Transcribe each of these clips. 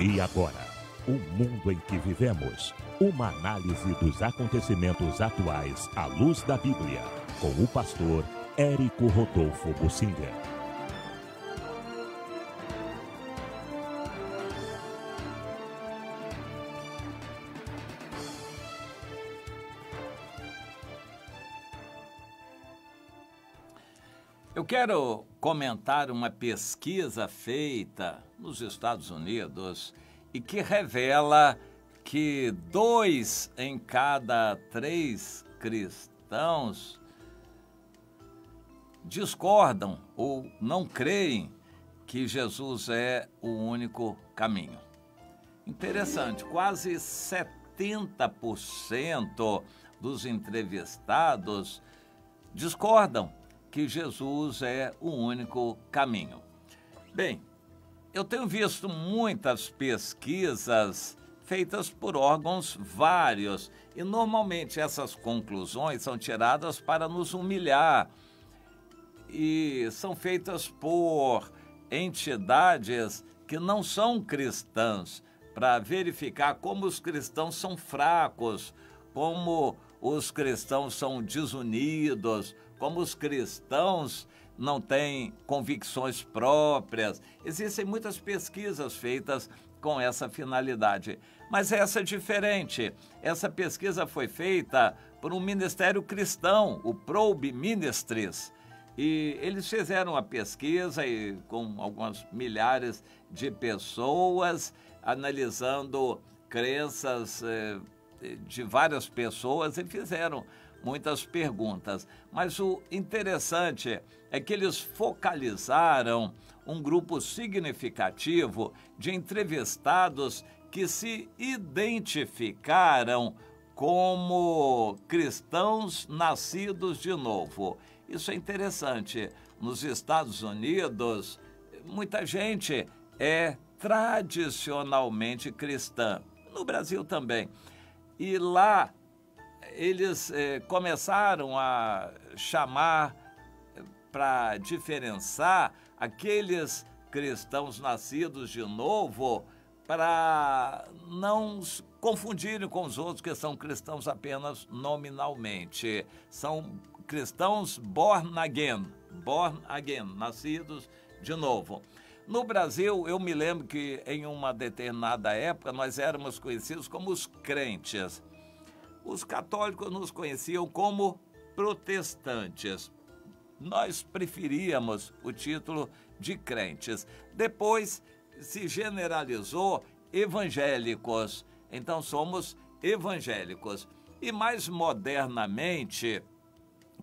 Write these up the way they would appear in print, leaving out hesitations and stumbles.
E agora, o mundo em que vivemos. Uma análise dos acontecimentos atuais à luz da Bíblia, com o pastor Érico Rodolfo Bossinger. Eu quero comentar uma pesquisa feita nos Estados Unidos e que revela que 2 em cada 3 cristãos discordam ou não creem que Jesus é o único caminho. Interessante, quase 70% dos entrevistados discordam que Jesus é o único caminho. Bem, eu tenho visto muitas pesquisas feitas por órgãos vários e normalmente essas conclusões são tiradas para nos humilhar e são feitas por entidades que não são cristãs para verificar como os cristãos são fracos, como os cristãos são desunidos, como os cristãos não têm convicções próprias. Existem muitas pesquisas feitas com essa finalidade, mas essa é diferente. Essa pesquisa foi feita por um ministério cristão, o Probe Ministries, e eles fizeram a pesquisa com algumas milhares de pessoas, analisando crenças de várias pessoas e fizeram muitas perguntas, mas o interessante é que eles focalizaram um grupo significativo de entrevistados que se identificaram como cristãos nascidos de novo. Isso é interessante. Nos Estados Unidos, muita gente é tradicionalmente cristã. No Brasil também. E lá eles começaram a chamar para diferenciar aqueles cristãos nascidos de novo para não confundirem com os outros que são cristãos apenas nominalmente. São cristãos born again, nascidos de novo. No Brasil, eu me lembro que em uma determinada época nós éramos conhecidos como os crentes. Os católicos nos conheciam como protestantes. Nós preferíamos o título de crentes. Depois se generalizou evangélicos. Então somos evangélicos. E mais modernamente,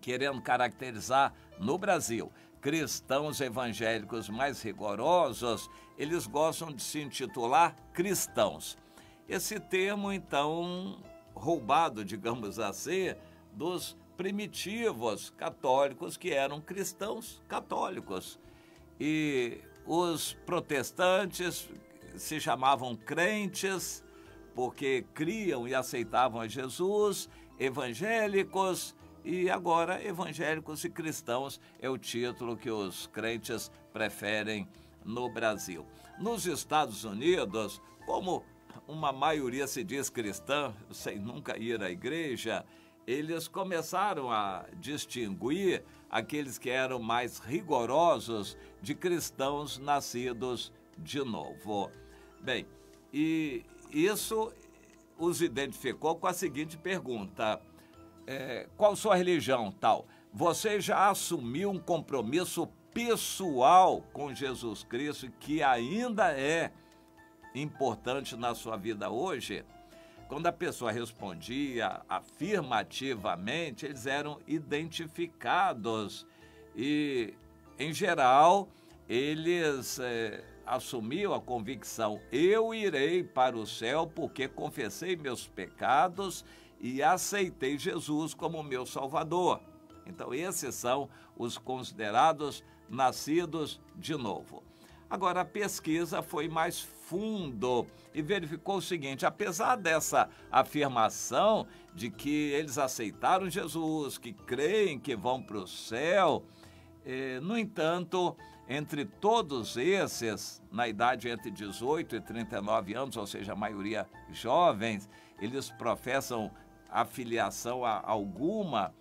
querendo caracterizar no Brasil cristãos evangélicos mais rigorosos, eles gostam de se intitular cristãos. Esse termo, então, roubado, digamos assim, dos primitivos católicos que eram cristãos católicos. E os protestantes se chamavam crentes porque criam e aceitavam a Jesus, evangélicos, e agora evangélicos e cristãos é o título que os crentes preferem no Brasil. Nos Estados Unidos, como uma maioria se diz cristã, sem nunca ir à igreja, eles começaram a distinguir aqueles que eram mais rigorosos de cristãos nascidos de novo. Bem, e isso os identificou com a seguinte pergunta: qual sua religião, tal? Você já assumiu um compromisso pessoal com Jesus Cristo que ainda é importante na sua vida hoje? Quando a pessoa respondia afirmativamente, eles eram identificados e, em geral, eles assumiam a convicção: eu irei para o céu porque confessei meus pecados e aceitei Jesus como meu Salvador. Então, esses são os considerados nascidos de novo. Agora, a pesquisa foi mais fundo e verificou o seguinte: apesar dessa afirmação de que eles aceitaram Jesus, que creem que vão para o céu, No entanto, entre todos esses, na idade entre 18 e 39 anos, ou seja, a maioria jovens, eles professam afiliação a alguma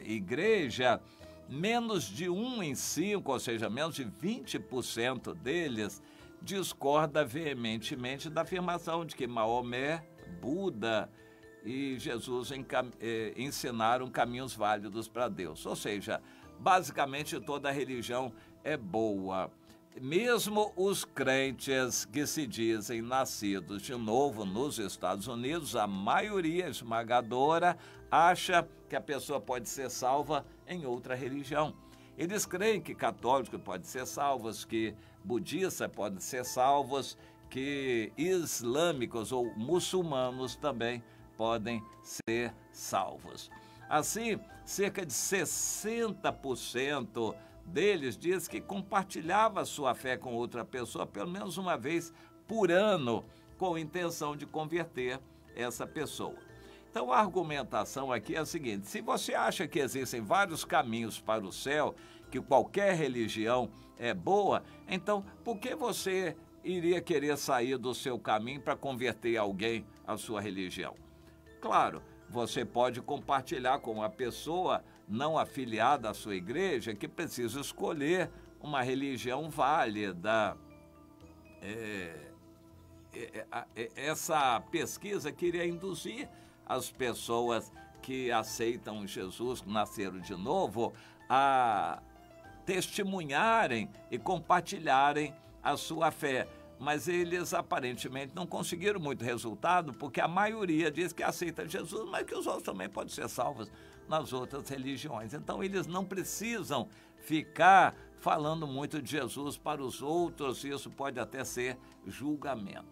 igreja. Menos de 1 em 5, ou seja, menos de 20% deles, discorda veementemente da afirmação de que Maomé, Buda e Jesus ensinaram caminhos válidos para Deus. Ou seja, basicamente toda religião é boa. Mesmo os crentes que se dizem nascidos de novo nos Estados Unidos, a maioria esmagadora acha que a pessoa pode ser salva em outra religião. Eles creem que católicos podem ser salvos, que budistas podem ser salvos, que islâmicos ou muçulmanos também podem ser salvos. Assim, cerca de 60% deles diz que compartilhava sua fé com outra pessoa pelo menos uma vez por ano, com a intenção de converter essa pessoa. Então, a argumentação aqui é a seguinte: se você acha que existem vários caminhos para o céu, que qualquer religião é boa, então por que você iria querer sair do seu caminho para converter alguém à sua religião? Claro, você pode compartilhar com uma pessoa não afiliada à sua igreja que precisa escolher uma religião válida. Essa pesquisa queria induzir as pessoas que aceitam Jesus, que nasceram de novo, a testemunharem e compartilharem a sua fé. Mas eles aparentemente não conseguiram muito resultado, porque a maioria diz que aceita Jesus, mas que os outros também podem ser salvos nas outras religiões. Então eles não precisam ficar falando muito de Jesus para os outros, isso pode até ser julgamento.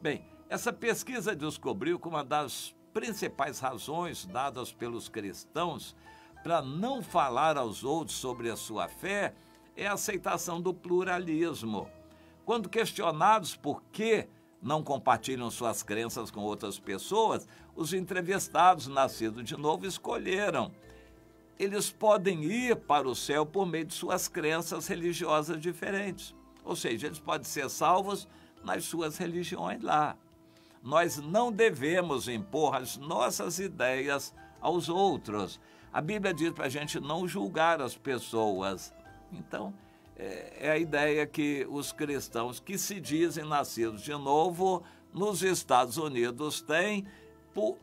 Bem, essa pesquisa descobriu que uma das principais razões dadas pelos cristãos para não falar aos outros sobre a sua fé é a aceitação do pluralismo. Quando questionados por que não compartilham suas crenças com outras pessoas, os entrevistados nascidos de novo escolheram. Eles podem ir para o céu por meio de suas crenças religiosas diferentes. Ou seja, eles podem ser salvos nas suas religiões lá. Nós não devemos impor as nossas ideias aos outros. A Bíblia diz para a gente não julgar as pessoas. Então, é a ideia que os cristãos que se dizem nascidos de novo nos Estados Unidos têm,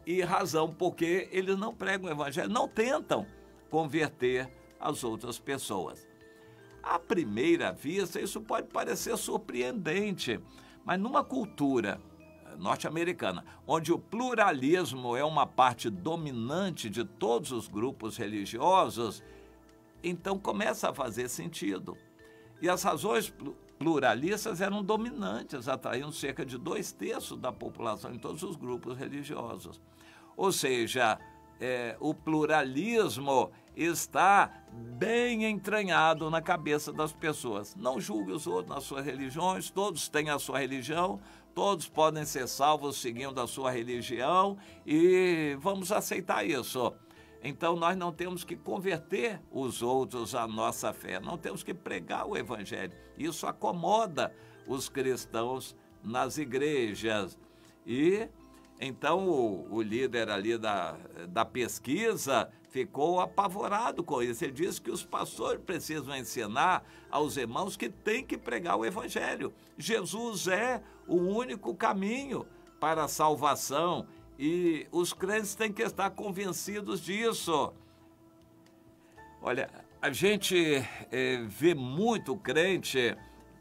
e razão porque eles não pregam o evangelho, não tentam converter as outras pessoas. À primeira vista, isso pode parecer surpreendente, mas numa cultura norte-americana, onde o pluralismo é uma parte dominante de todos os grupos religiosos, então começa a fazer sentido. E as razões pluralistas eram dominantes, atraindo cerca de 2/3 da população em todos os grupos religiosos. Ou seja, o pluralismo está bem entranhado na cabeça das pessoas. Não julgue os outros nas suas religiões, todos têm a sua religião, todos podem ser salvos seguindo a sua religião e vamos aceitar isso. Então, nós não temos que converter os outros à nossa fé, não temos que pregar o evangelho. Isso acomoda os cristãos nas igrejas. E então o líder ali da pesquisa ficou apavorado com isso. Ele disse que os pastores precisam ensinar aos irmãos que tem que pregar o evangelho. Jesus é o único caminho para a salvação e os crentes têm que estar convencidos disso. Olha, a gente vê muito crente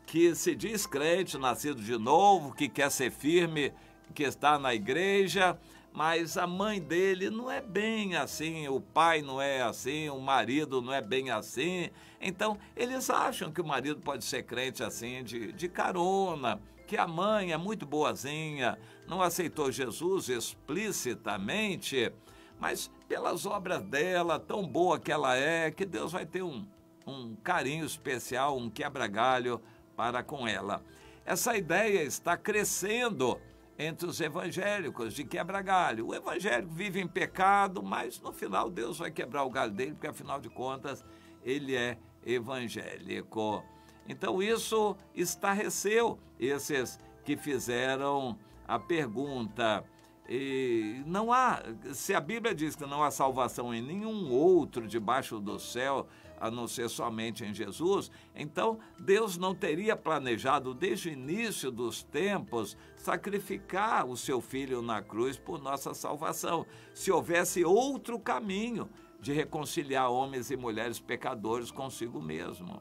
que se diz crente, nascido de novo, que quer ser firme, que está na igreja, mas a mãe dele não é bem assim, o pai não é assim, o marido não é bem assim. Então, eles acham que o marido pode ser crente assim, de carona, que a mãe é muito boazinha, não aceitou Jesus explicitamente, mas pelas obras dela, tão boa que ela é, que Deus vai ter um carinho especial, um quebra-galho para com ela. Essa ideia está crescendo entre os evangélicos de quebra-galho. O evangélico vive em pecado, mas no final Deus vai quebrar o galho dele, porque afinal de contas ele é evangélico. Então isso estarreceu esses que fizeram a pergunta. E não há, se a Bíblia diz que não há salvação em nenhum outro debaixo do céu, a não ser somente em Jesus, então Deus não teria planejado desde o início dos tempos sacrificar o seu Filho na cruz por nossa salvação, se houvesse outro caminho de reconciliar homens e mulheres pecadores consigo mesmo.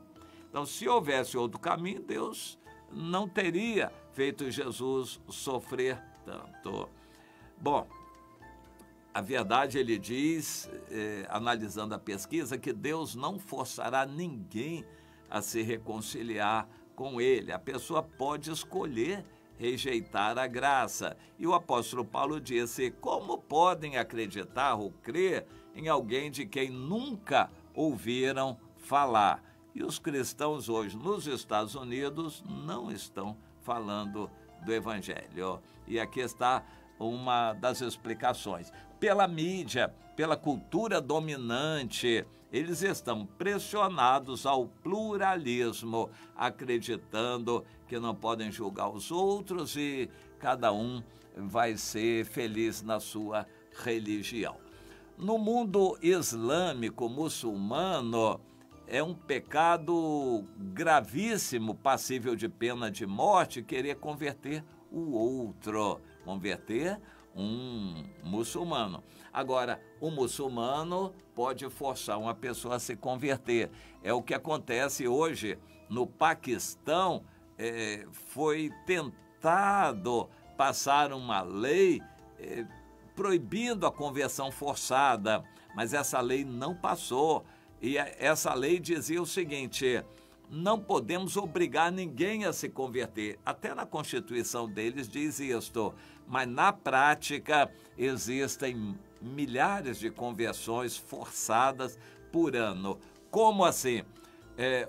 Então, se houvesse outro caminho, Deus não teria feito Jesus sofrer tanto. Bom, a verdade, ele diz, analisando a pesquisa, que Deus não forçará ninguém a se reconciliar com ele. A pessoa pode escolher rejeitar a graça. E o apóstolo Paulo disse: como podem acreditar ou crer em alguém de quem nunca ouviram falar? E os cristãos hoje nos Estados Unidos não estão falando do evangelho. E aqui está uma das explicações. Pela mídia, pela cultura dominante, eles estão pressionados ao pluralismo, acreditando que não podem julgar os outros e cada um vai ser feliz na sua religião. No mundo islâmico muçulmano, é um pecado gravíssimo, passível de pena de morte, querer converter o outro, converter um muçulmano. Agora, o muçulmano pode forçar uma pessoa a se converter. É o que acontece hoje no Paquistão. Foi tentado passar uma lei proibindo a conversão forçada, mas essa lei não passou. E essa lei dizia o seguinte: não podemos obrigar ninguém a se converter. Até na Constituição deles diz isto, mas na prática existem milhares de conversões forçadas por ano. Como assim?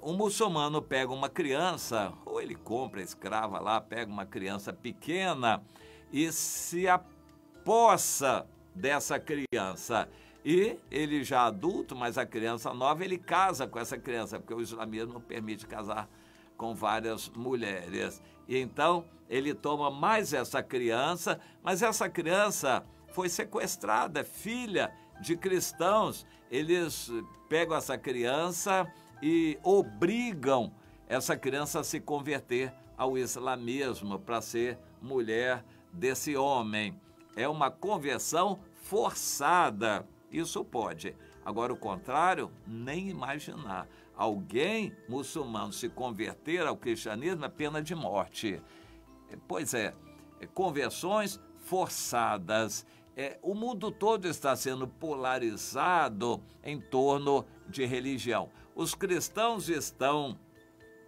Um muçulmano pega uma criança, ou ele compra escrava lá, pega uma criança pequena e se apossa dessa criança. E ele já adulto, mas a criança nova, ele casa com essa criança, porque o islamismo permite casar com várias mulheres. E então ele toma mais essa criança, mas essa criança foi sequestrada, filha de cristãos. Eles pegam essa criança e obrigam essa criança a se converter ao islamismo para ser mulher desse homem. É uma conversão forçada. Isso pode. Agora, o contrário, nem imaginar. Alguém muçulmano se converter ao cristianismo é pena de morte. Pois é, conversões forçadas. O mundo todo está sendo polarizado em torno de religião. Os cristãos estão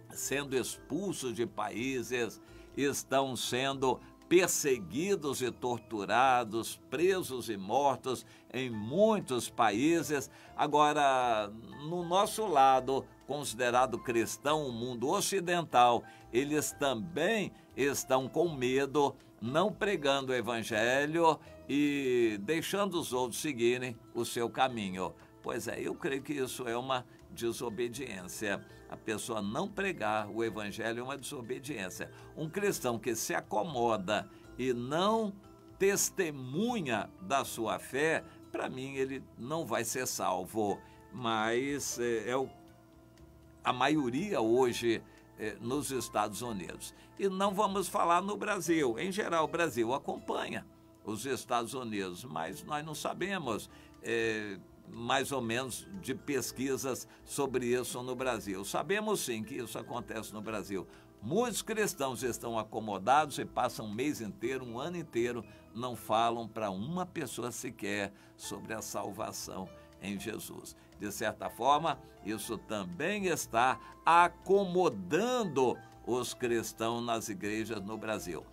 sendo expulsos de países, estão sendo perseguidos e torturados, presos e mortos em muitos países. Agora, no nosso lado, considerado cristão, o mundo ocidental, eles também estão com medo, não pregando o evangelho e deixando os outros seguirem o seu caminho. Pois é, eu creio que isso é uma desobediência. A pessoa não pregar o evangelho é uma desobediência. Um cristão que se acomoda e não testemunha da sua fé, para mim ele não vai ser salvo. Mas a maioria hoje nos Estados Unidos. E não vamos falar no Brasil. Em geral, o Brasil acompanha os Estados Unidos, mas nós não sabemos mais ou menos de pesquisas sobre isso no Brasil. Sabemos sim que isso acontece no Brasil. Muitos cristãos estão acomodados e passam um mês inteiro, um ano inteiro, não falam para uma pessoa sequer sobre a salvação em Jesus. De certa forma, isso também está acomodando os cristãos nas igrejas no Brasil.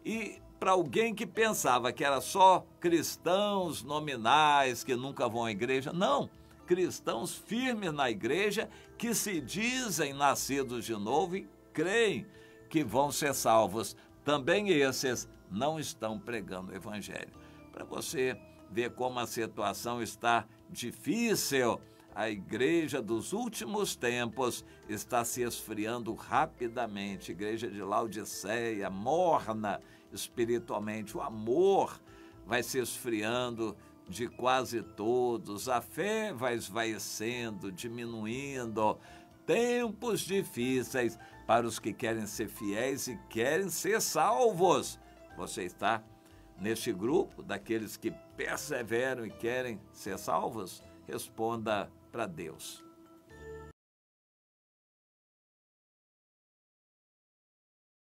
E para alguém que pensava que era só cristãos nominais que nunca vão à igreja, não, cristãos firmes na igreja que se dizem nascidos de novo e creem que vão ser salvos. Também esses não estão pregando o evangelho. Para você ver como a situação está difícil, a igreja dos últimos tempos está se esfriando rapidamente. Igreja de Laodiceia, morna espiritualmente. O amor vai se esfriando de quase todos. A fé vai esvaecendo, diminuindo. Tempos difíceis para os que querem ser fiéis e querem ser salvos. Você está neste grupo daqueles que perseveram e querem ser salvos? Responda para Deus.